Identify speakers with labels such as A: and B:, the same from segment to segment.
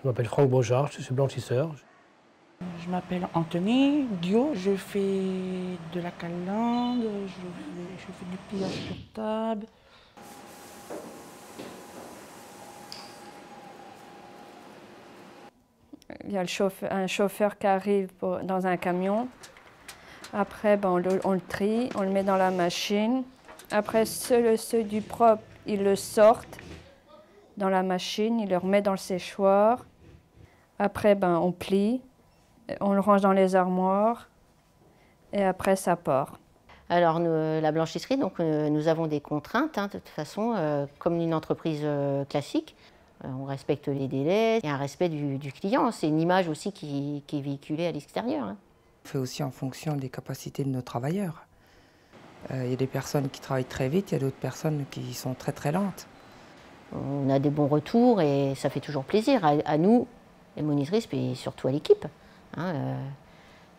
A: Je m'appelle Franck Beaujard, je suis blanchisseur.
B: Je m'appelle Anthony Dio, je fais de la calandre, je fais du pliage sur table.
C: Il y a un chauffeur qui arrive dans un camion. Après, ben, on le trie, on le met dans la machine. Après, ceux du propre, ils le sortent dans la machine, ils le remettent dans le séchoir. Après, ben, on plie, on le range dans les armoires et après, ça part.
D: Alors, la blanchisserie, donc, nous avons des contraintes, hein, de toute façon, comme une entreprise classique. On respecte les délais, il y a un respect du client. C'est une image aussi qui est véhiculée à l'extérieur. Hein.
E: On fait aussi en fonction des capacités de nos travailleurs. Il y a des personnes qui travaillent très vite, il y a d'autres personnes qui sont très très lentes.
D: On a des bons retours et ça fait toujours plaisir à nous, les monitrices, et surtout à l'équipe. Hein,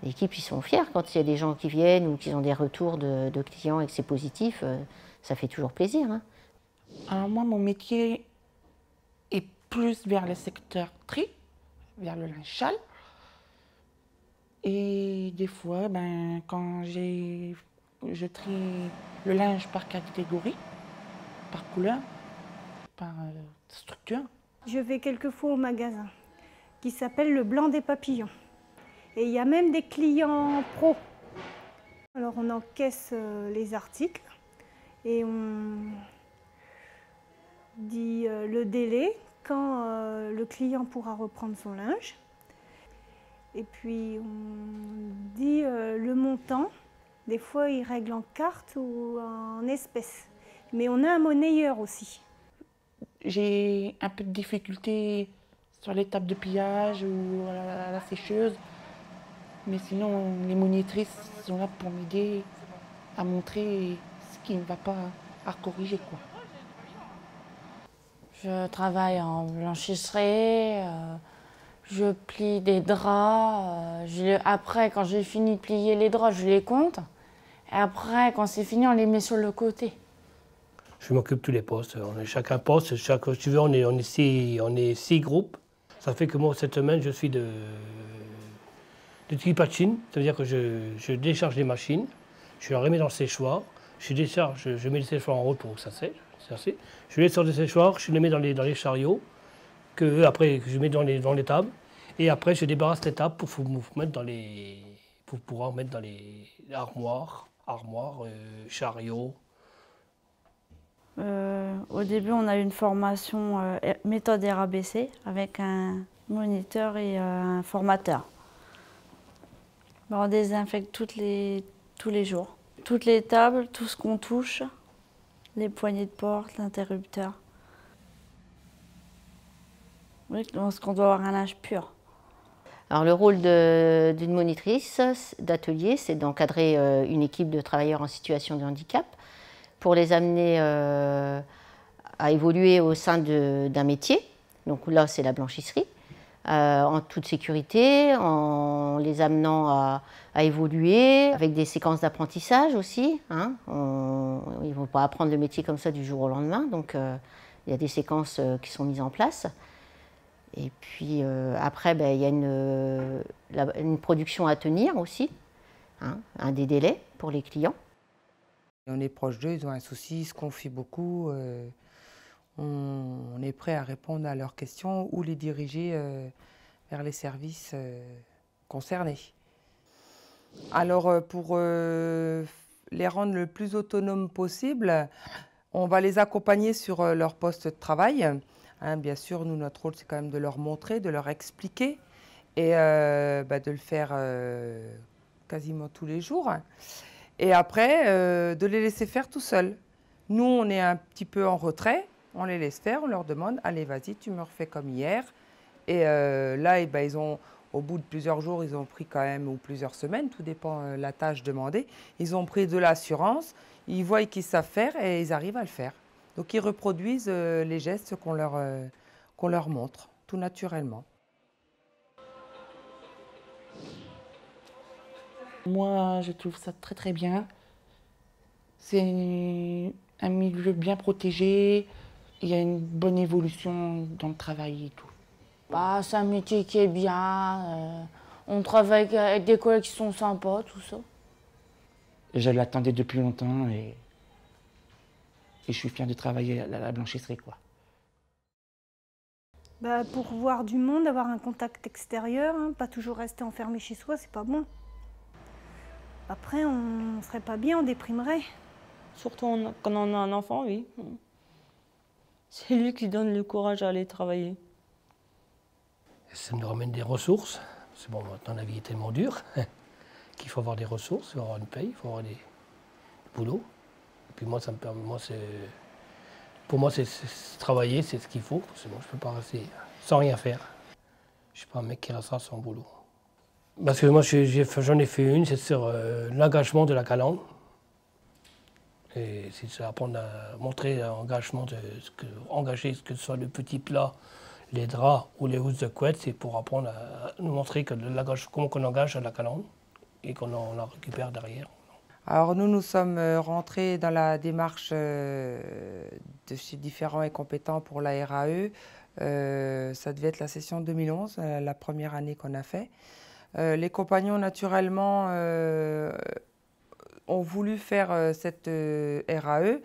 D: l'équipe, ils sont fiers quand il y a des gens qui viennent ou qui ont des retours de clients et que c'est positif, ça fait toujours plaisir. Hein.
B: Alors moi, mon métier est plus vers le secteur tri, vers le linge sale. Et des fois, ben, quand je trie le linge par catégorie, par couleur, par structure.
F: Je vais quelquefois au magasin qui s'appelle le Blanc des Papillons. Et il y a même des clients pros. Alors on encaisse les articles et on dit le délai quand le client pourra reprendre son linge. Et puis on dit le montant. Des fois ils règlent en carte ou en espèces. Mais on a un monnayeur aussi.
B: J'ai un peu de difficulté sur les tables de pliage ou à la sécheuse. Mais sinon, les monitrices sont là pour m'aider à montrer ce qui ne va pas, à corriger, quoi.
G: Je travaille en blanchisserie, je plie des draps. Après, quand j'ai fini de plier les draps, je les compte. Et après, quand c'est fini, on les met sur le côté.
A: Je m'occupe de tous les postes. On est chacun poste, si tu veux, on est six groupes. Ça fait que moi, cette semaine, je suis de dispatching, ça veut dire que je décharge les machines, je les remets dans le séchoir, je mets le séchoir en route pour que ça sèche. Je les sors du séchoir, je les mets dans les chariots, après je mets dans les tables, et après je débarrasse les tables pour pouvoir mettre dans les armoires, chariots.
C: Au début, on a eu une formation méthode RABC avec un moniteur et un formateur. On désinfecte tous les jours. Toutes les tables, tout ce qu'on touche, les poignées de porte, l'interrupteur. Oui, parce qu'on doit avoir un linge pur.
D: Alors le rôle d'une monitrice d'atelier, c'est d'encadrer une équipe de travailleurs en situation de handicap pour les amener à évoluer au sein d'un métier. Donc là, c'est la blanchisserie. En toute sécurité, en les amenant à évoluer, avec des séquences d'apprentissage aussi. Hein. Ils ne vont pas apprendre le métier comme ça du jour au lendemain, donc il y a des séquences qui sont mises en place. Et puis après, ben, il y a une production à tenir aussi, hein, des délais pour les clients.
E: On est proche d'eux, ils ont un souci, ils se confient beaucoup. On est prêt à répondre à leurs questions ou les diriger vers les services concernés. Alors pour les rendre le plus autonomes possible, on va les accompagner sur leur poste de travail. Hein, bien sûr, nous, notre rôle, c'est quand même de leur montrer, de leur expliquer et de le faire quasiment tous les jours. Et après, de les laisser faire tout seuls. Nous, on est un petit peu en retrait. On les laisse faire, on leur demande « Allez, vas-y, tu me refais comme hier ». Et là, ils ont, au bout de plusieurs jours, ils ont pris quand même, ou plusieurs semaines, tout dépend de la tâche demandée, ils ont pris de l'assurance, ils voient qu'ils savent faire et ils arrivent à le faire. Donc, ils reproduisent les gestes qu'on leur montre, tout naturellement.
B: Moi, je trouve ça très très bien. C'est un milieu bien protégé. Il y a une bonne évolution dans le travail et tout.
G: Bah, c'est un métier qui est bien. On travaille avec des collègues qui sont sympas, tout ça.
H: Je l'attendais depuis longtemps et je suis fier de travailler à la blanchisserie, quoi.
F: Bah, pour voir du monde, avoir un contact extérieur, hein, pas toujours rester enfermé chez soi, c'est pas bon. Après, on serait pas bien, on déprimerait.
I: Surtout quand on a un enfant, oui. C'est lui qui donne le courage à aller travailler.
A: Ça nous ramène des ressources. C'est bon, maintenant la vie est tellement dure qu'il faut avoir des ressources, il faut avoir une paye, il faut avoir des boulots. Et puis moi, ça me permet, pour moi, c'est travailler, c'est ce qu'il faut. C'est bon, je ne peux pas rester sans rien faire. Je ne suis pas un mec qui restera sans boulot. Parce que moi, j'en ai fait une, c'est sur l'engagement de la calandre. Et c'est apprendre à montrer l'engagement engager ce que ce soit le petit plat, les draps ou les housses de couette, c'est pour apprendre à nous montrer que comment on engage à la calandre et qu'on en récupère derrière.
E: Alors nous sommes rentrés dans la démarche de chez Différents et Compétents pour la RAE. Ça devait être la session 2011, la première année qu'on a fait. Les compagnons, naturellement, ont voulu faire cette RAE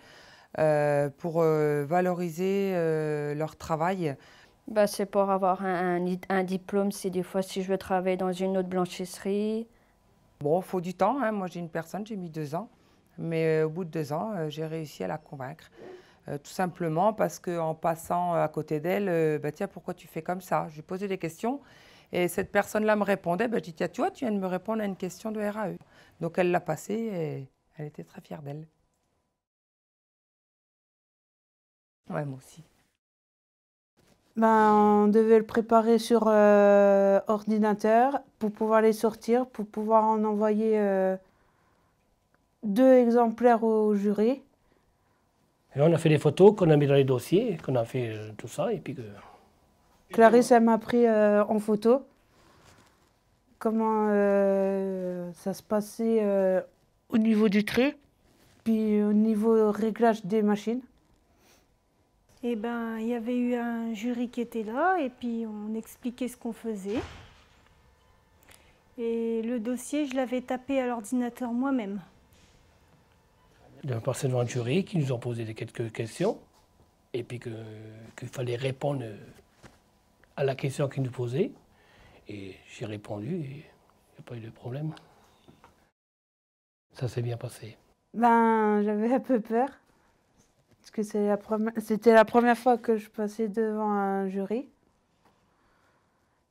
E: pour valoriser leur travail.
C: Bah, c'est pour avoir un diplôme, si des fois si je veux travailler dans une autre blanchisserie.
E: Bon, il faut du temps, hein. Moi j'ai une personne, j'ai mis 2 ans, mais au bout de 2 ans, j'ai réussi à la convaincre. Tout simplement parce qu'en passant à côté d'elle, bah, tiens, pourquoi tu fais comme ça? Je lui posais des questions et cette personne-là me répondait, bah, je dis, tiens, tu vois, tu viens de me répondre à une question de RAE. Donc elle l'a passée et elle était très fière d'elle. Ouais, moi aussi.
J: Ben, on devait le préparer sur ordinateur pour pouvoir les sortir, pour pouvoir en envoyer 2 exemplaires au jury.
A: Et là, on a fait des photos qu'on a mis dans les dossiers, qu'on a fait tout ça. Et puis que...
J: Clarisse, elle m'a pris en photo comment ça se passait au niveau du trait, puis au niveau réglage des machines.
F: Et ben, il y avait eu un jury qui était là et puis on expliquait ce qu'on faisait. Et le dossier, je l'avais tapé à l'ordinateur moi-même.
A: On est passé devant un jury qui nous ont posé quelques questions et puis qu'il fallait répondre à la question qu'ils nous posaient. Et j'ai répondu et il n'y a pas eu de problème. Ça s'est bien passé.
J: Ben, j'avais un peu peur. Parce que c'était la première fois que je passais devant un jury.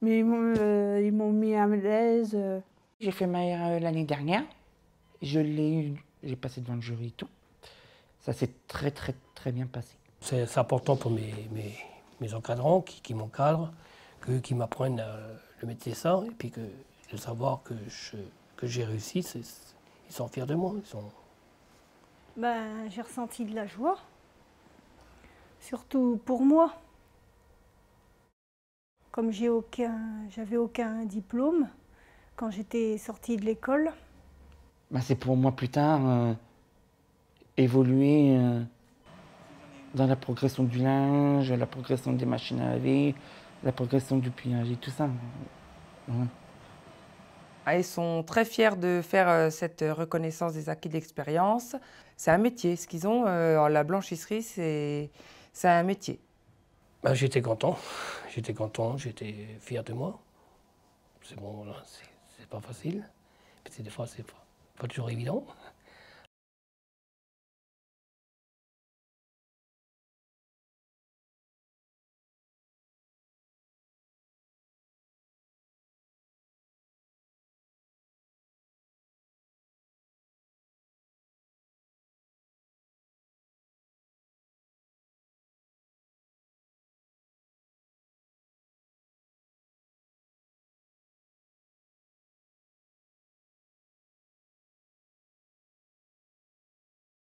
J: Mais ils m'ont mis à l'aise.
H: J'ai fait ma RAE l'année dernière. Je l'ai eu, j'ai passé devant le jury et tout. Ça s'est très très très bien passé.
A: C'est important pour mes encadrants qui m'encadrent, qui m'apprennent le métier ça, et puis de savoir que j'ai réussi, ils sont fiers de moi.
F: Ben, j'ai ressenti de la joie. Surtout pour moi. Comme j'avais aucun diplôme quand j'étais sortie de l'école.
H: Ben, c'est pour moi plus tard évoluer dans la progression du linge, la progression des machines à laver, la progression du pliage et tout ça. Ouais.
E: Ils sont très fiers de faire cette reconnaissance des acquis de l'expérience. C'est un métier. Ce qu'ils ont, la blanchisserie, c'est un métier.
A: Ben, j'étais content, j'étais fier de moi. C'est bon, voilà, c'est pas facile. Puis des fois, c'est pas toujours évident.